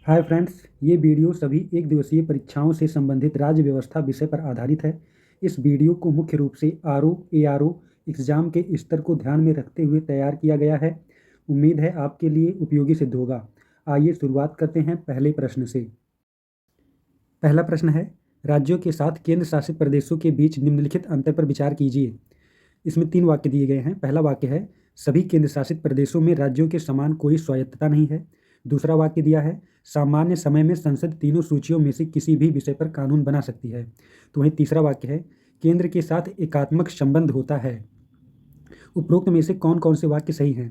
Hi friends, ये video सभी एक दिवसीय परीक्षाओं से संबंधित राज्य व्यवस्था विषय पर आधारित है। इस वीडियो को मुख्य रूप से ARO एग्ज़ाम के स्तर को ध्यान में रखते हुए तैयार किया गया है। उम्मीद है आपके लिए उपयोगी सिद्ध होगा। आइए शुरुआत करते हैं पहले प्रश्न से। पहला प्रश्न है, राज्यों के साथ केंद्र शासित प्रदेशों के बीच निम्नलिखित अंतर पर विचार कीजिए। इसमें 3 वाक्य दिए गए हैं। पहला वाक्य है, सभी केंद्र शासित प्रदेशों में राज्यों के समान कोई स्वायत्तता नहीं है। दूसरा वाक्य दिया है, सामान्य समय में संसद तीनों सूचियों में से किसी भी विषय पर कानून बना सकती है। तो वहीं तीसरा वाक्य है, केंद्र के साथ एकात्मक संबंध होता है। उपरोक्त में से कौन कौन से वाक्य सही हैं?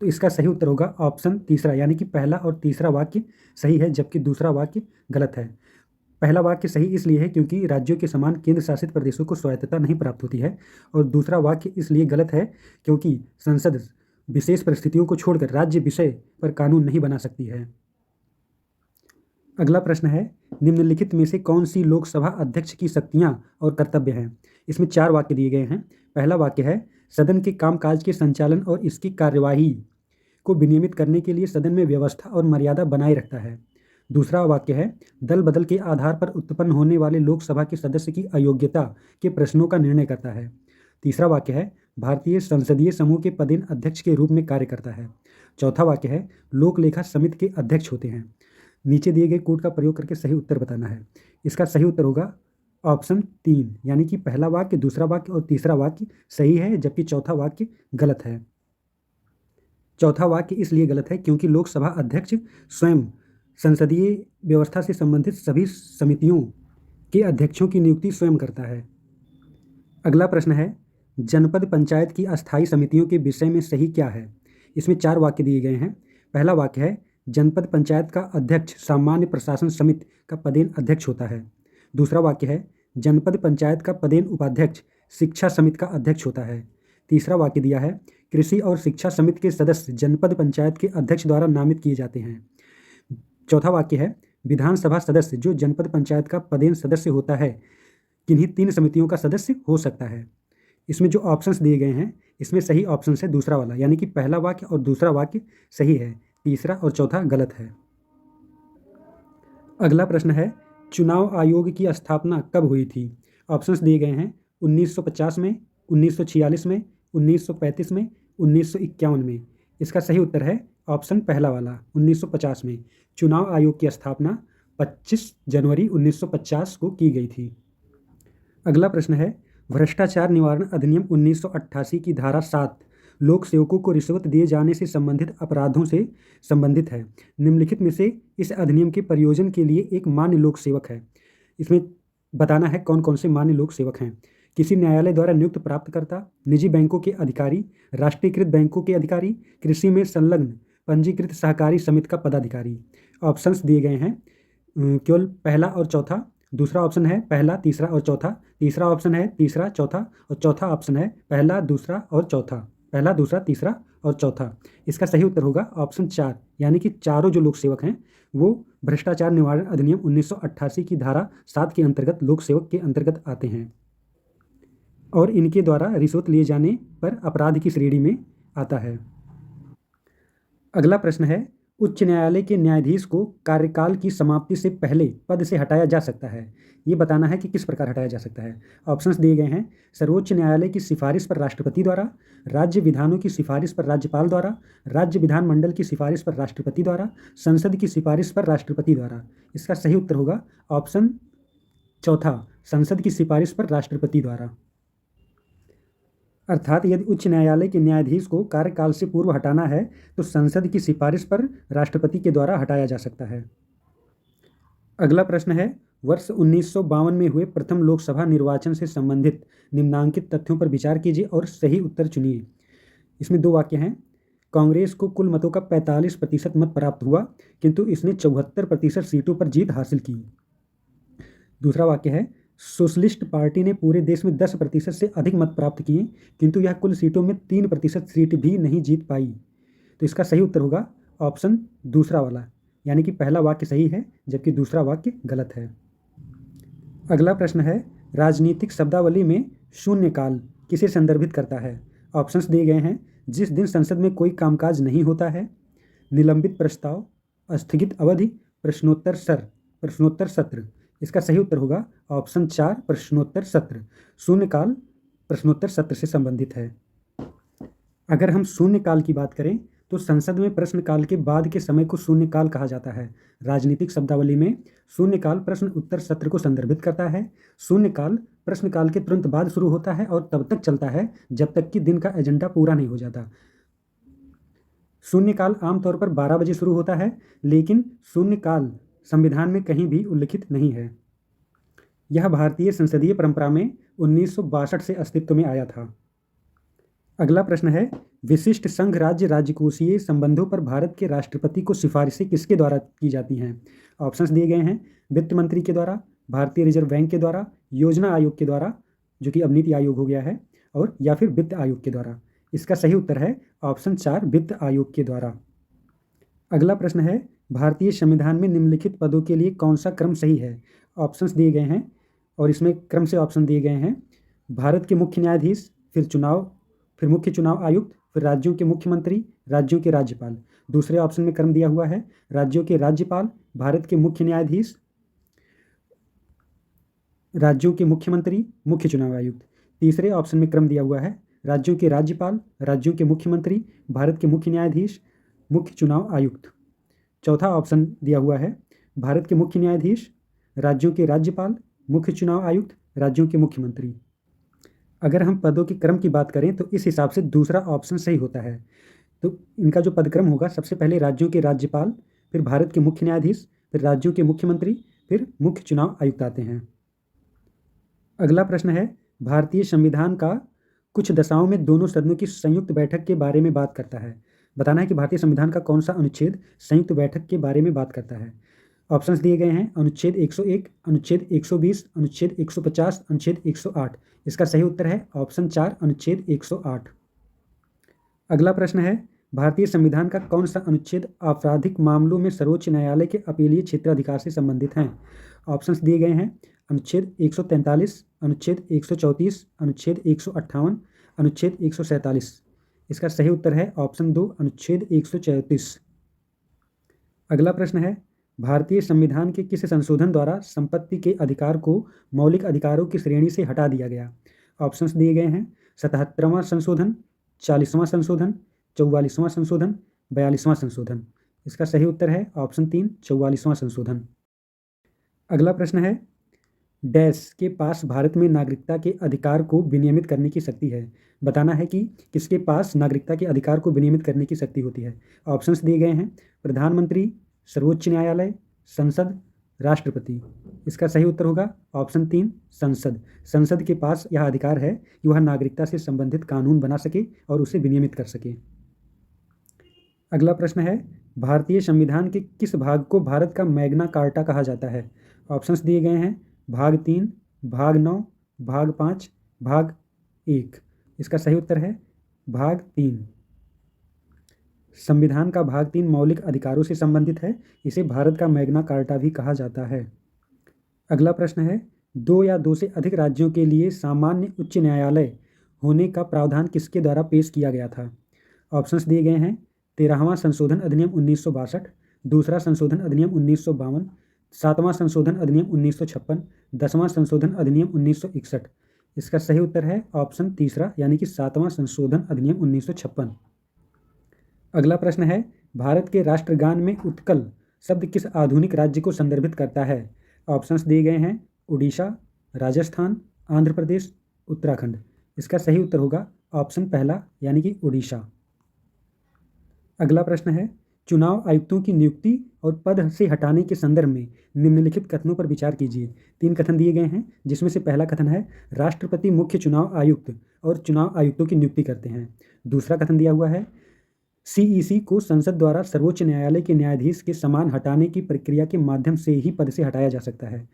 तो इसका सही उत्तर होगा ऑप्शन तीसरा, यानी कि पहला और तीसरा वाक्य सही है, जबकि दूसरा वाक्य गलत है। पहला वाक्य सही इसलिए है क्योंकि राज्यों के समान केंद्र शासित प्रदेशों को स्वायत्तता नहीं प्राप्त होती है, और दूसरा वाक्य इसलिए गलत है क्योंकि संसद विशेष परिस्थितियों को छोड़कर राज्य विषय पर कानून नहीं बना सकती है। अगला प्रश्न है, निम्नलिखित में से कौन सी लोकसभा अध्यक्ष की शक्तियां और कर्तव्य हैं? इसमें 4 वाक्य दिए गए हैं। पहला वाक्य है, सदन के कामकाज के संचालन और इसकी कार्यवाही को विनियमित करने के लिए सदन में व्यवस्था और मर्यादा बनाए रखता है। दूसरा वाक्य है, दल बदल के आधार पर उत्पन्न होने वाले लोकसभा के सदस्य की अयोग्यता के प्रश्नों का निर्णय करता है। तीसरा वाक्य है, भारतीय संसदीय समूह के पदेन अध्यक्ष के रूप में कार्य करता है। चौथा वाक्य है, लोक लेखा समिति के अध्यक्ष होते हैं। नीचे दिए गए कोड का प्रयोग करके सही उत्तर बताना है। इसका सही उत्तर होगा ऑप्शन 3, यानी कि पहला वाक्य, दूसरा वाक्य और तीसरा वाक्य सही है, जबकि चौथा वाक्य गलत है। चौथा वाक्य इसलिए गलत है क्योंकि लोकसभा अध्यक्ष स्वयं संसदीय व्यवस्था से संबंधित सभी समितियों के अध्यक्षों की नियुक्ति स्वयं करता है। अगला प्रश्न है, जनपद पंचायत की अस्थायी समितियों के विषय में सही क्या है? इसमें 4 वाक्य दिए गए हैं। पहला वाक्य है, जनपद पंचायत का अध्यक्ष सामान्य प्रशासन समिति का पदेन अध्यक्ष होता है। दूसरा वाक्य है, जनपद पंचायत का पदेन उपाध्यक्ष शिक्षा समिति का अध्यक्ष होता है। तीसरा वाक्य दिया है, कृषि और शिक्षा समिति के सदस्य जनपद पंचायत के अध्यक्ष द्वारा नामित किए जाते हैं। चौथा वाक्य है, विधानसभा सदस्य जो जनपद पंचायत का पदेन सदस्य होता है किन्हीं 3 समितियों का सदस्य हो सकता है। इसमें जो ऑप्शंस दिए गए हैं, इसमें सही ऑप्शन है दूसरा वाला, यानी कि पहला वाक्य और दूसरा वाक्य सही है, तीसरा और चौथा गलत है। अगला प्रश्न है, चुनाव आयोग की स्थापना कब हुई थी? ऑप्शंस दिए गए हैं 1950 में, 1946 में, 1935 में, 1951 में। इसका सही उत्तर है ऑप्शन पहला वाला, 1950 में। चुनाव आयोग की स्थापना 25 जनवरी 1950 को की गई थी। अगला प्रश्न है, भ्रष्टाचार निवारण अधिनियम 1988 की धारा 7 लोक सेवकों को रिश्वत दिए जाने से संबंधित अपराधों से संबंधित है। निम्नलिखित में से इस अधिनियम के प्रयोजन के लिए एक मान्य लोक सेवक है। इसमें बताना है कौन कौन से मान्य लोक सेवक हैं। किसी न्यायालय द्वारा नियुक्त प्राप्तकर्ता, निजी बैंकों के अधिकारी, राष्ट्रीयकृत बैंकों के अधिकारी, कृषि में संलग्न पंजीकृत सहकारी समिति का पदाधिकारी। ऑप्शंस दिए गए हैं केवल पहला और चौथा। दूसरा ऑप्शन है पहला, तीसरा और चौथा। तीसरा ऑप्शन है तीसरा, चौथा, और चौथा ऑप्शन है पहला, दूसरा और चौथा। पहला, दूसरा, तीसरा और चौथा। इसका सही उत्तर होगा ऑप्शन 4, यानी कि चारों जो लोक सेवक हैं वो भ्रष्टाचार निवारण अधिनियम 1988 की धारा 7 के अंतर्गत लोक सेवक के अंतर्गत आते हैं, और इनके द्वारा रिश्वत लिए जाने पर अपराध की श्रेणी में आता है। अगला प्रश्न है, उच्च न्यायालय के न्यायाधीश को कार्यकाल की समाप्ति से पहले पद से हटाया जा सकता है। ये बताना है कि किस प्रकार हटाया जा सकता है। ऑप्शंस दिए गए हैं, सर्वोच्च न्यायालय की सिफारिश पर राष्ट्रपति द्वारा, राज्य विधानों की सिफारिश पर राज्यपाल द्वारा, राज्य विधानमंडल की सिफारिश पर राष्ट्रपति द्वारा, संसद की सिफारिश पर राष्ट्रपति द्वारा। इसका सही उत्तर होगा ऑप्शन चौथा, संसद की सिफारिश पर राष्ट्रपति द्वारा। अर्थात यदि उच्च न्यायालय के न्यायाधीश को कार्यकाल से पूर्व हटाना है तो संसद की सिफारिश पर राष्ट्रपति के द्वारा हटाया जा सकता है। अगला प्रश्न है, वर्ष 1952 में हुए प्रथम लोकसभा निर्वाचन से संबंधित निम्नांकित तथ्यों पर विचार कीजिए और सही उत्तर चुनिए। इसमें 2 वाक्य हैं, कांग्रेस को कुल मतों का 45% मत प्राप्त हुआ किंतु इसने 74% सीटों पर जीत हासिल की। दूसरा वाक्य है, सोशलिस्ट पार्टी ने पूरे देश में 10% से अधिक मत प्राप्त किए किंतु यह कुल सीटों में 3% सीट भी नहीं जीत पाई। तो इसका सही उत्तर होगा ऑप्शन दूसरा वाला, यानी कि पहला वाक्य सही है जबकि दूसरा वाक्य गलत है। अगला प्रश्न है, राजनीतिक शब्दावली में शून्यकाल किसे संदर्भित करता है? ऑप्शंस दिए गए हैं, जिस दिन संसद में कोई कामकाज नहीं होता है, निलंबित प्रस्ताव, स्थगित अवधि, प्रश्नोत्तर सत्र। इसका सही उत्तर होगा ऑप्शन 4 प्रश्नोत्तर सत्र। शून्यकाल प्रश्नोत्तर सत्र से संबंधित है। अगर हम शून्यकाल की बात करें तो संसद में प्रश्नकाल के बाद के समय को शून्यकाल कहा जाता है। राजनीतिक शब्दावली में शून्यकाल प्रश्न उत्तर सत्र को संदर्भित करता है। शून्यकाल प्रश्नकाल के तुरंत बाद शुरू होता है और तब तक चलता है जब तक कि दिन का एजेंडा पूरा नहीं हो जाता। शून्यकाल आमतौर पर 12 बजे शुरू होता है, लेकिन शून्यकाल संविधान में कहीं भी उल्लिखित नहीं है। यह भारतीय संसदीय परंपरा में 1962 से अस्तित्व में आया था। अगला प्रश्न है, विशिष्ट संघ राज्य राजकोषीय संबंधों पर भारत के राष्ट्रपति को सिफारिशें किसके द्वारा की जाती हैं? ऑप्शंस दिए गए हैं, वित्त मंत्री के द्वारा, भारतीय रिजर्व बैंक के द्वारा, योजना आयोग के द्वारा जो कि अब नीति आयोग हो गया है, और या फिर वित्त आयोग के द्वारा। इसका सही उत्तर है ऑप्शन 4 वित्त आयोग के द्वारा। अगला प्रश्न है, भारतीय संविधान में निम्नलिखित पदों के लिए कौन सा क्रम सही है? ऑप्शंस दिए गए हैं और इसमें क्रम से ऑप्शन दिए गए हैं, भारत के मुख्य न्यायाधीश, फिर मुख्य चुनाव आयुक्त, फिर राज्यों के मुख्यमंत्री, राज्यों के राज्यपाल। दूसरे ऑप्शन में क्रम दिया हुआ है राज्यों के राज्यपाल, भारत के मुख्य न्यायाधीश, राज्यों के मुख्यमंत्री, मुख्य चुनाव आयुक्त। तीसरे ऑप्शन में क्रम दिया हुआ है राज्यों के राज्यपाल, राज्यों के मुख्यमंत्री, भारत के मुख्य न्यायाधीश, मुख्य चुनाव आयुक्त। चौथा ऑप्शन दिया हुआ है भारत के मुख्य न्यायाधीश, राज्यों के राज्यपाल, मुख्य चुनाव आयुक्त, राज्यों के मुख्यमंत्री। अगर हम पदों के क्रम की बात करें तो इस हिसाब से दूसरा ऑप्शन सही होता है। तो इनका जो पदक्रम होगा, सबसे पहले राज्यों के राज्यपाल, फिर भारत के मुख्य न्यायाधीश, फिर राज्यों के मुख्यमंत्री, फिर मुख्य चुनाव आयुक्त आते हैं। अगला प्रश्न है, भारतीय संविधान का कुछ दशाओं में दोनों सदनों की संयुक्त बैठक के बारे में बात करता है। बताना है कि भारतीय संविधान का कौन सा अनुच्छेद संयुक्त बैठक के बारे में बात करता है। ऑप्शंस दिए गए हैं, अनुच्छेद 101, अनुच्छेद 120, अनुच्छेद 150, अनुच्छेद 108। इसका सही उत्तर है ऑप्शन 4 अनुच्छेद 108। अगला प्रश्न है, भारतीय संविधान का कौन सा अनुच्छेद आपराधिक मामलों में सर्वोच्च न्यायालय के अपीलीय क्षेत्राधिकार से संबंधित हैं? ऑप्शंस दिए गए हैं, अनुच्छेद 143, अनुच्छेद 134, अनुच्छेद 158, अनुच्छेद 147। इसका सही उत्तर है ऑप्शन 2 अनुच्छेद 134। अगला प्रश्न है, भारतीय संविधान के किस संशोधन द्वारा संपत्ति के अधिकार को मौलिक अधिकारों की श्रेणी से हटा दिया गया? ऑप्शंस दिए गए हैं, 77वां संशोधन, 40वां संशोधन, 44वां संशोधन, 42वां संशोधन। इसका सही उत्तर है ऑप्शन 3 44वां संशोधन। अगला प्रश्न है, डैश के पास भारत में नागरिकता के अधिकार को विनियमित करने की शक्ति है। बताना है कि किसके पास नागरिकता के अधिकार को विनियमित करने की शक्ति होती है। ऑप्शंस दिए गए हैं, प्रधानमंत्री, सर्वोच्च न्यायालय, संसद, राष्ट्रपति। इसका सही उत्तर होगा ऑप्शन 3 संसद। संसद के पास यह अधिकार है कि वह नागरिकता से संबंधित कानून बना सके और उसे विनियमित कर सके। अगला प्रश्न है, भारतीय संविधान के किस भाग को भारत का मैग्ना कार्टा कहा जाता है? ऑप्शंस दिए गए हैं, भाग 3, भाग 9, भाग 5, भाग 1। इसका सही उत्तर है भाग 3। संविधान का भाग 3 मौलिक अधिकारों से संबंधित है। इसे भारत का मैग्ना कार्टा भी कहा जाता है। अगला प्रश्न है, 2 या 2 से अधिक राज्यों के लिए सामान्य उच्च न्यायालय होने का प्रावधान किसके द्वारा पेश किया गया था? ऑप्शंस दिए गए हैं, 13वां संशोधन अधिनियम 1962, दूसरा संशोधन अधिनियम 1952, 7वां संशोधन अधिनियम 1956, 10वां संशोधन अधिनियम 1961। इसका सही उत्तर है ऑप्शन तीसरा यानी कि 7वां संशोधन अधिनियम 1956। अगला प्रश्न है, भारत के राष्ट्रगान में उत्कल शब्द किस आधुनिक राज्य को संदर्भित करता है? ऑप्शंस दिए गए हैं, उड़ीसा, राजस्थान, आंध्र प्रदेश, उत्तराखंड। इसका सही उत्तर होगा ऑप्शन पहला यानी कि उड़ीसा। अगला प्रश्न है, चुनाव आयुक्तों की नियुक्ति और पद से हटाने के संदर्भ में निम्नलिखित कथनों पर विचार कीजिए। 3 कथन दिए गए हैं, जिसमें से पहला कथन है, राष्ट्रपति मुख्य चुनाव आयुक्त और चुनाव आयुक्तों की नियुक्ति करते हैं। दूसरा कथन दिया हुआ है, सीईसी को संसद द्वारा सर्वोच्च न्यायालय के न्यायाधीश के समान हटाने की प्रक्रिया के माध्यम से ही पद से हटाया जा सकता है।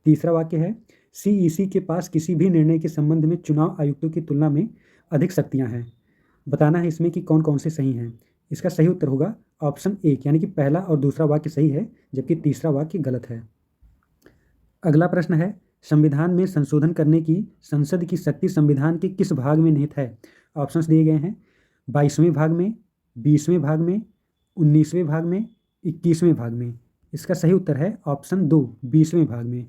तीसरा वाक्य है, सीईसी के पास किसी भी निर्णय के संबंध में चुनाव आयुक्तों की तुलना में अधिक शक्तियां हैं। बताना है इसमें कि कौन कौन से सही हैं। इसका सही उत्तर होगा ऑप्शन 1 यानी कि पहला और दूसरा वाक्य सही है, जबकि तीसरा वाक्य गलत है। अगला प्रश्न है, संविधान में संशोधन करने की संसद की शक्ति संविधान के किस भाग में निहित है? ऑप्शंस दिए गए हैं, 22वें भाग में, 20वें भाग में, 19वें भाग में, 21वें भाग में। इसका सही उत्तर है ऑप्शन 2, 20वें भाग में।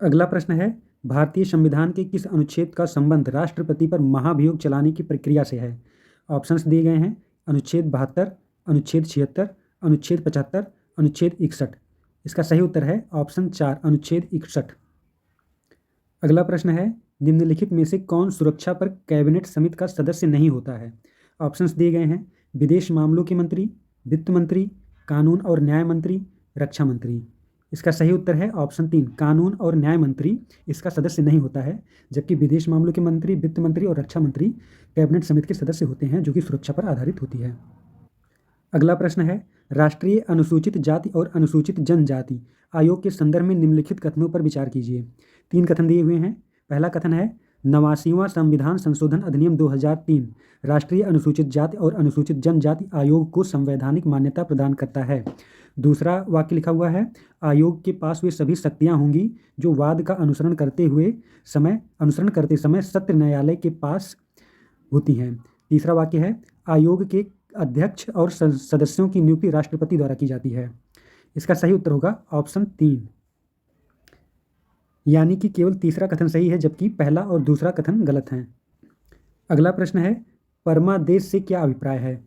अगला प्रश्न है, भारतीय संविधान के किस अनुच्छेद का संबंध राष्ट्रपति पर महाभियोग चलाने की प्रक्रिया से है? ऑप्शंस दिए गए हैं, अनुच्छेद 72, अनुच्छेद 76, अनुच्छेद 75, अनुच्छेद 61। इसका सही उत्तर है ऑप्शन 4, अनुच्छेद 61। अगला प्रश्न है, निम्नलिखित में से कौन सुरक्षा पर कैबिनेट समिति का सदस्य नहीं होता है? ऑप्शंस दिए गए हैं, विदेश मामलों के मंत्री, वित्त मंत्री, कानून और न्याय मंत्री, रक्षा मंत्री। इसका सही उत्तर है ऑप्शन 3, कानून और न्याय मंत्री इसका सदस्य नहीं होता है, जबकि विदेश मामलों के मंत्री, वित्त मंत्री और रक्षा मंत्री कैबिनेट समिति के सदस्य होते हैं, जो कि सुरक्षा पर आधारित होती है। अगला प्रश्न है, राष्ट्रीय अनुसूचित जाति और अनुसूचित जनजाति आयोग के संदर्भ में निम्नलिखित कथनों पर विचार कीजिए। 3 कथन दिए हुए हैं। पहला कथन है, 89वां संविधान संशोधन अधिनियम 2003 राष्ट्रीय अनुसूचित जाति और अनुसूचित जनजाति आयोग को संवैधानिक मान्यता प्रदान करता है। दूसरा वाक्य लिखा हुआ है, आयोग के पास वे सभी शक्तियां होंगी जो वाद का अनुसरण करते समय सत्र न्यायालय के पास होती हैं। तीसरा वाक्य है, आयोग के अध्यक्ष और सदस्यों की नियुक्ति राष्ट्रपति द्वारा की जाती है। इसका सही उत्तर होगा ऑप्शन 3, यानी कि केवल तीसरा कथन सही है, जबकि पहला और दूसरा कथन गलत हैं। अगला प्रश्न है, परमादेश से क्या अभिप्राय है?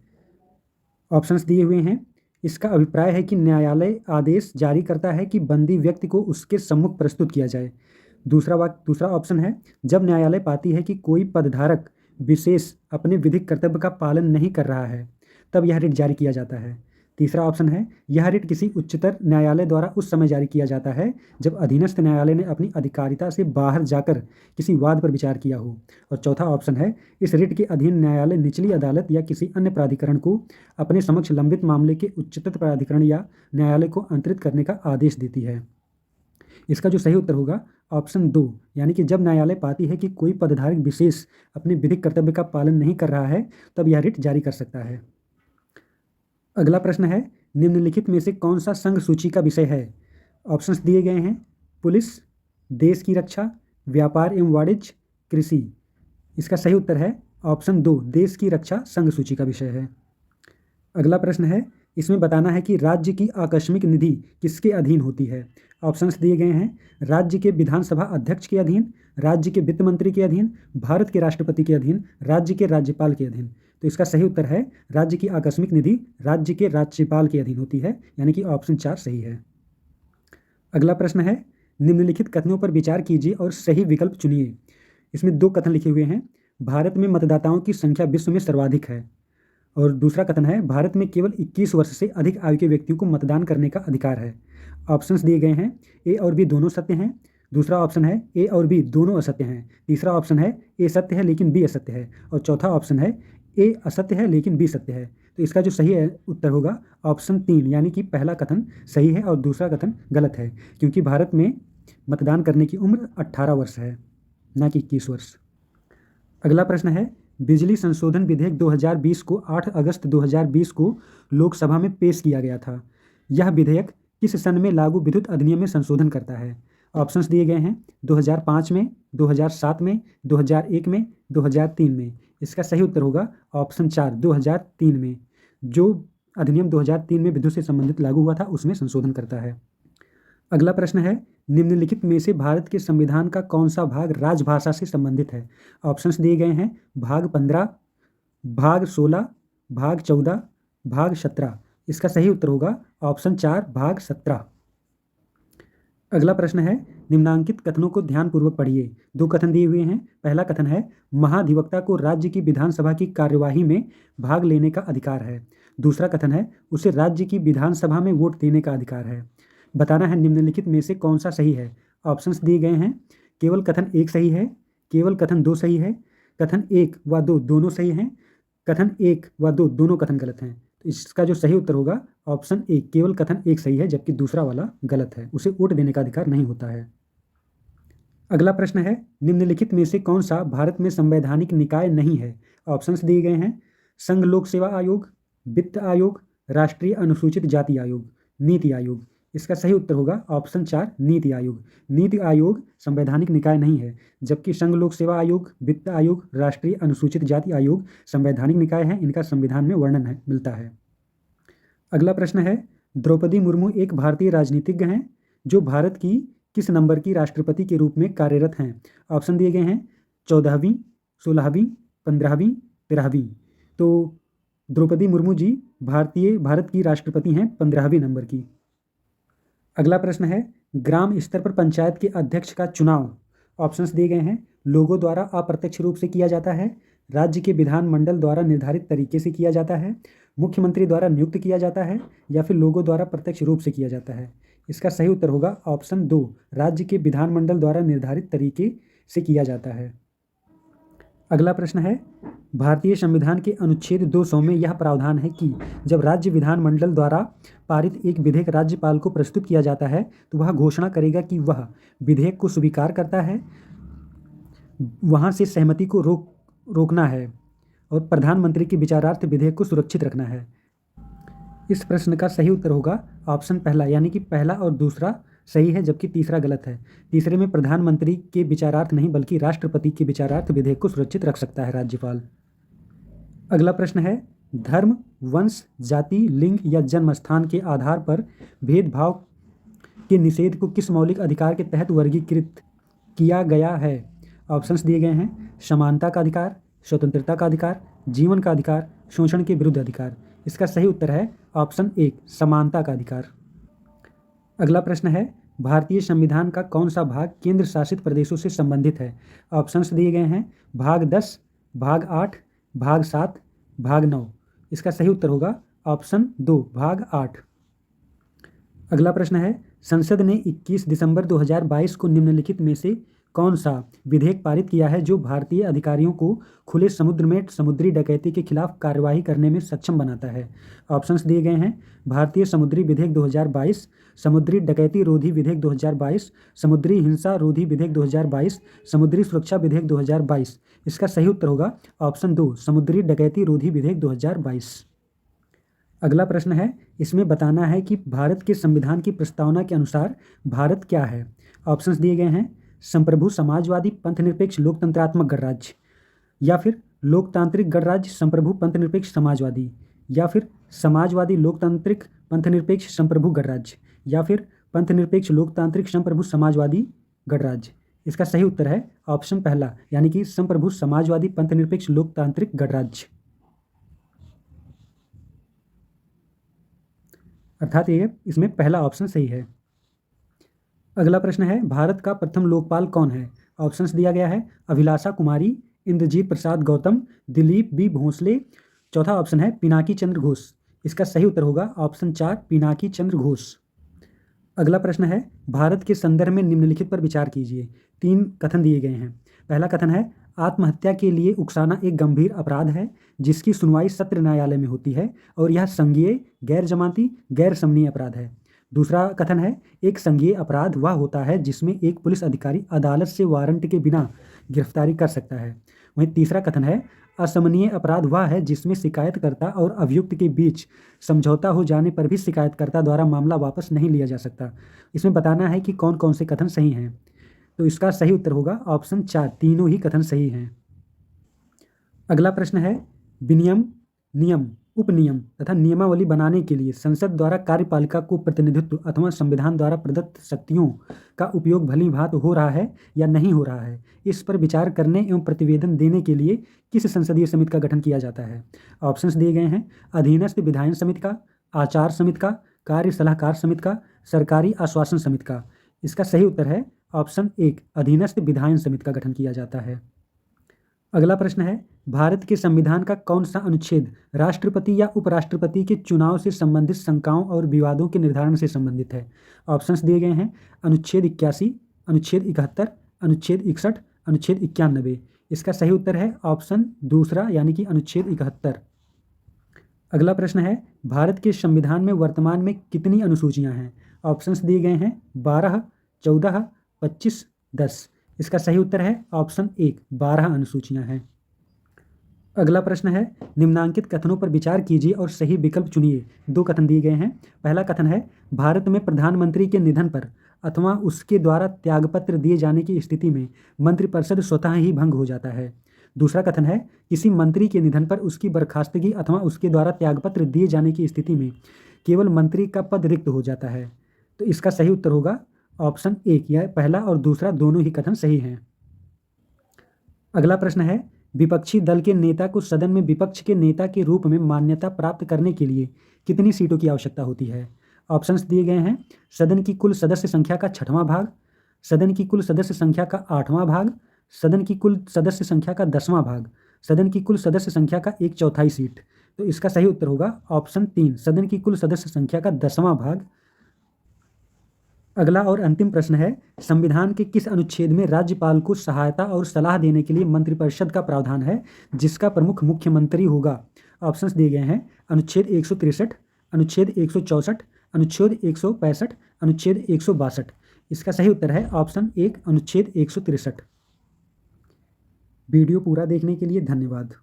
ऑप्शंस दिए हुए हैं। इसका अभिप्राय है कि न्यायालय आदेश जारी करता है कि बंदी व्यक्ति को उसके सम्मुख प्रस्तुत किया जाए। दूसरा ऑप्शन है, जब न्यायालय पाती है कि कोई पदधारक विशेष अपने विधिक कर्तव्य का पालन नहीं कर रहा है, तब यह रिट जारी किया जाता है। तीसरा ऑप्शन है, यह रिट किसी उच्चतर न्यायालय द्वारा उस समय जारी किया जाता है जब अधीनस्थ न्यायालय ने अपनी अधिकारिता से बाहर जाकर किसी वाद पर विचार किया हो। और चौथा ऑप्शन है, इस रिट के अधीन न्यायालय निचली अदालत या किसी अन्य प्राधिकरण को अपने समक्ष लंबित मामले के उच्चतर प्राधिकरण या न्यायालय को अंतरित करने का आदेश देती है। इसका जो सही उत्तर होगा ऑप्शन 2, यानी कि जब न्यायालय पाती है कि कोई पदधारक विशेष अपने विधिक कर्तव्य का पालन नहीं कर रहा है, तब यह रिट जारी कर सकता है। अगला प्रश्न है, निम्नलिखित में से कौन सा संघ सूची का विषय है? ऑप्शंस दिए गए हैं, पुलिस, देश की रक्षा, व्यापार एवं वाणिज्य, कृषि। इसका सही उत्तर है ऑप्शन 2, देश की रक्षा संघ सूची का विषय है। अगला प्रश्न है, इसमें बताना है कि राज्य की आकस्मिक निधि किसके अधीन होती है? ऑप्शंस दिए गए हैं, राज्य के विधानसभा अध्यक्ष के अधीन, राज्य के वित्त मंत्री के अधीन, भारत के राष्ट्रपति के अधीन, राज्य के राज्यपाल के अधीन। तो इसका सही उत्तर है, राज्य की आकस्मिक निधि राज्य के राज्यपाल के अधीन होती है, यानी कि ऑप्शन 4 सही है। अगला प्रश्न है, निम्नलिखित कथनों पर विचार कीजिए और सही विकल्प चुनिए। इसमें 2 कथन लिखे हुए हैं, भारत में मतदाताओं की संख्या विश्व में सर्वाधिक है, और दूसरा कथन है, भारत में केवल 21 वर्ष से अधिक आयु के व्यक्तियों को मतदान करने का अधिकार है। ऑप्शंस दिए गए हैं, ए और बी दोनों सत्य हैं। दूसरा ऑप्शन है, ए और बी दोनों असत्य हैं। तीसरा ऑप्शन है, ए सत्य है लेकिन बी असत्य है। और चौथा ऑप्शन है, ए असत्य है लेकिन बी सत्य है। तो इसका जो सही उत्तर होगा ऑप्शन 3, यानी कि पहला कथन सही है और दूसरा कथन गलत है, क्योंकि भारत में मतदान करने की उम्र 18 वर्ष है, ना कि 21 वर्ष। अगला प्रश्न है, बिजली संशोधन विधेयक 2020 को 8 अगस्त 2020 को लोकसभा में पेश किया गया था। यह विधेयक किस सन में लागू विद्युत अधिनियम में संशोधन करता है? ऑप्शंस दिए गए हैं, 2005 में, 2007 में, 2001 में, 2003 में। इसका सही उत्तर होगा ऑप्शन 4, 2003 में। जो अधिनियम 2003 में विद्युत से संबंधित लागू हुआ था, उसमें संशोधन करता है। अगला प्रश्न है, निम्नलिखित में से भारत के संविधान का कौन सा भाग राजभाषा से संबंधित है? ऑप्शंस दिए गए हैं, भाग 15, भाग 16, भाग 14, भाग 17। इसका सही उत्तर होगा ऑप्शन 4, भाग 17। अगला प्रश्न है, निम्नांकित कथनों को ध्यानपूर्वक पढ़िए। 2 कथन दिए हुए हैं। पहला कथन है, महाधिवक्ता को राज्य की विधानसभा की कार्यवाही में भाग लेने का अधिकार है। दूसरा कथन है, उसे राज्य की विधानसभा में वोट देने का अधिकार है। बताना है निम्नलिखित में से कौन सा सही है। ऑप्शंस दिए गए हैं, केवल कथन 1 सही है, केवल कथन 2 सही है, कथन 1 व 2 दोनों सही हैं, कथन 1 व 2 दोनों कथन गलत हैं। तो इसका जो सही उत्तर होगा ऑप्शन 1, केवल कथन 1 सही है, जबकि दूसरा वाला गलत है, उसे वोट देने का अधिकार नहीं होता है। अगला प्रश्न है, निम्नलिखित में से कौन सा भारत में संवैधानिक निकाय नहीं है? ऑप्शंस दिए गए हैं, संघ लोक सेवा आयोग, वित्त आयोग, राष्ट्रीय अनुसूचित जाति आयोग, नीति आयोग। इसका सही उत्तर होगा ऑप्शन 4, नीति आयोग। नीति आयोग संवैधानिक निकाय नहीं है, जबकि संघ लोक सेवा आयोग, वित्त आयोग, राष्ट्रीय अनुसूचित जाति आयोग संवैधानिक निकाय हैं। इनका संविधान में वर्णन मिलता है। अगला प्रश्न है, द्रौपदी मुर्मू एक भारतीय राजनीतिज्ञ हैं जो भारत की किस नंबर की राष्ट्रपति के रूप में कार्यरत हैं? ऑप्शन दिए गए हैं 14वीं, 16वीं, 15वीं, 13वीं। तो द्रौपदी मुर्मू जी भारत की राष्ट्रपति हैं 15वीं नंबर की। अगला प्रश्न है, ग्राम स्तर पर पंचायत के अध्यक्ष का चुनाव ऑप्शंस दिए गए हैं, लोगों द्वारा अप्रत्यक्ष रूप से किया जाता है, राज्य के विधानमंडल द्वारा निर्धारित तरीके से किया जाता है, मुख्यमंत्री द्वारा नियुक्त किया जाता है, या फिर लोगों द्वारा प्रत्यक्ष रूप से किया जाता है। इसका सही उत्तर होगा ऑप्शन 2, राज्य के विधानमंडल द्वारा निर्धारित तरीके से किया जाता है। अगला प्रश्न है, भारतीय संविधान के अनुच्छेद 200 में यह प्रावधान है कि जब राज्य विधानमंडल द्वारा पारित एक विधेयक राज्यपाल को प्रस्तुत किया जाता है तो वह घोषणा करेगा कि वह विधेयक को स्वीकार करता है, वहां से सहमति को रोकना है और प्रधानमंत्री के विचारार्थ विधेयक को सुरक्षित रखना है। इस प्रश्न का सही उत्तर होगा ऑप्शन पहला, यानी कि पहला और दूसरा सही है जबकि तीसरा गलत है। तीसरे में प्रधानमंत्री के विचारार्थ नहीं बल्कि राष्ट्रपति के विचारार्थ विधेयक को सुरक्षित रख सकता है राज्यपाल। अगला प्रश्न है, धर्म, वंश, जाति, लिंग या जन्म स्थान के आधार पर भेदभाव के निषेध को किस मौलिक अधिकार के तहत वर्गीकृत किया गया है? ऑप्शंस दिए गए हैं, समानता का अधिकार, स्वतंत्रता का अधिकार, जीवन का अधिकार, शोषण के विरुद्ध अधिकार। इसका सही उत्तर है ऑप्शन 1, समानता का अधिकार। अगला प्रश्न है, भारतीय संविधान का कौन सा भाग केंद्र शासित प्रदेशों से संबंधित है? ऑप्शंस दिए गए हैं, भाग 10, भाग 8, भाग 7, भाग 9। इसका सही उत्तर होगा ऑप्शन 2, भाग 8। अगला प्रश्न है, संसद ने 21 दिसंबर 2022 को निम्नलिखित में से कौन सा विधेयक पारित किया है जो भारतीय अधिकारियों को खुले समुद्र में समुद्री डकैती के खिलाफ कार्यवाही करने में सक्षम बनाता है? ऑप्शंस दिए गए हैं, भारतीय समुद्री विधेयक 2022, समुद्री डकैती रोधी विधेयक 2022, समुद्री हिंसा रोधी विधेयक 2022, समुद्री सुरक्षा विधेयक 2022। इसका सही उत्तर होगा ऑप्शन 2, समुद्री डकैती रोधी विधेयक 2022। अगला प्रश्न है, इसमें बताना है कि भारत के संविधान की प्रस्तावना के अनुसार भारत क्या है? ऑप्शंस दिए गए हैं, संप्रभु समाजवादी पंथनिरपेक्ष लोकतंत्रात्मक गणराज्य, या फिर लोकतांत्रिक गणराज्य संप्रभु पंथनिरपेक्ष समाजवादी, या फिर समाजवादी लोकतांत्रिक पंथनिरपेक्ष संप्रभु गणराज्य, या फिर पंथनिरपेक्ष लोकतांत्रिक संप्रभु समाजवादी गणराज्य। इसका सही उत्तर है ऑप्शन पहला, यानी कि संप्रभु समाजवादी पंथनिरपेक्ष लोकतांत्रिक गणराज्य, अर्थात ये इसमें पहला ऑप्शन सही है। अगला प्रश्न है, भारत का प्रथम लोकपाल कौन है? ऑप्शंस दिया गया है, अभिलाषा कुमारी, इंद्रजीत प्रसाद गौतम, दिलीप बी भोसले। चौथा ऑप्शन है पिनाकी चंद्र घोष। इसका सही उत्तर होगा ऑप्शन 4, पिनाकी चंद्र घोष। अगला प्रश्न है, भारत के संदर्भ में निम्नलिखित पर विचार कीजिए। 3 कथन दिए गए हैं। पहला कथन है, आत्महत्या के लिए उकसाना एक गंभीर अपराध है जिसकी सुनवाई सत्र न्यायालय में होती है और यह संज्ञेय, गैर जमानती, गैर समनीय अपराध है। दूसरा कथन है, एक संज्ञेय अपराध वह होता है जिसमें एक पुलिस अधिकारी अदालत से वारंट के बिना गिरफ्तारी कर सकता है। वहीं तीसरा कथन है, असमनीय अपराध वह है जिसमें शिकायतकर्ता और अभियुक्त के बीच समझौता हो जाने पर भी शिकायतकर्ता द्वारा मामला वापस नहीं लिया जा सकता। इसमें बताना है कि कौन कौन से कथन सही हैं। तो इसका सही उत्तर होगा ऑप्शन 4, तीनों ही कथन सही हैं। अगला प्रश्न है, विनियम, नियम, उपनियम तथा नियमावली बनाने के लिए संसद द्वारा कार्यपालिका को प्रतिनिधित्व अथवा संविधान द्वारा प्रदत्त शक्तियों का उपयोग भली भांति हो रहा है या नहीं हो रहा है, इस पर विचार करने एवं प्रतिवेदन देने के लिए किस संसदीय समिति का गठन किया जाता है? ऑप्शंस दिए गए हैं, अधीनस्थ विधायन समिति का, आचार समिति का, कार्य सलाहकार समिति का, सरकारी आश्वासन समिति का। इसका सही उत्तर है ऑप्शन 1, अधीनस्थ विधायन समिति का गठन किया जाता है। अगला प्रश्न है, भारत के संविधान का कौन सा अनुच्छेद राष्ट्रपति या उपराष्ट्रपति के चुनाव से संबंधित शंकाओं और विवादों के निर्धारण से संबंधित है? ऑप्शंस दिए गए हैं, अनुच्छेद 81, अनुच्छेद 71, अनुच्छेद 61, अनुच्छेद 91। इसका सही उत्तर है ऑप्शन दूसरा, यानी कि अनुच्छेद 71। अगला प्रश्न है, भारत के संविधान में वर्तमान में कितनी अनुसूचियां हैं? ऑप्शंस दिए गए हैं, 12, 14, 25, 10। इसका सही उत्तर है ऑप्शन 1, 12 अनुसूचियां हैं। अगला प्रश्न है, निम्नांकित कथनों पर विचार कीजिए और सही विकल्प चुनिए। 2 कथन दिए गए हैं। पहला कथन है, भारत में प्रधानमंत्री के निधन पर अथवा उसके द्वारा त्यागपत्र दिए जाने की स्थिति में मंत्रिपरिषद स्वतः ही भंग हो जाता है। दूसरा कथन है, किसी मंत्री के निधन पर उसकी बर्खास्तगी अथवा उसके द्वारा त्यागपत्र दिए जाने की स्थिति में केवल मंत्री का पद रिक्त हो जाता है। तो इसका सही उत्तर होगा ऑप्शन 1। यह पहला और दूसरा दोनों ही कथन सही हैं। अगला प्रश्न है, विपक्षी दल के नेता को सदन में विपक्ष के नेता के रूप में मान्यता प्राप्त करने के लिए कितनी सीटों की आवश्यकता होती है? ऑप्शंस दिए गए हैं, सदन की कुल सदस्य संख्या का 6वां भाग, सदन की कुल सदस्य संख्या का 8वां भाग, सदन की कुल सदस्य संख्या का 10वां भाग, सदन की कुल सदस्य संख्या का 1/4 सीट। तो इसका सही उत्तर होगा ऑप्शन 3, सदन की कुल सदस्य संख्या का 10वां भाग। अगला और अंतिम प्रश्न है, संविधान के किस अनुच्छेद में राज्यपाल को सहायता और सलाह देने के लिए मंत्रिपरिषद का प्रावधान है, जिसका प्रमुख मुख्यमंत्री होगा? ऑप्शंस दिए गए हैं, अनुच्छेद 163, अनुच्छेद 164, अनुच्छेद 165, अनुच्छेद 162। इसका सही उत्तर है ऑप्शन 1, अनुच्छेद 163। वीडियो पूरा देखने के लिए धन्यवाद।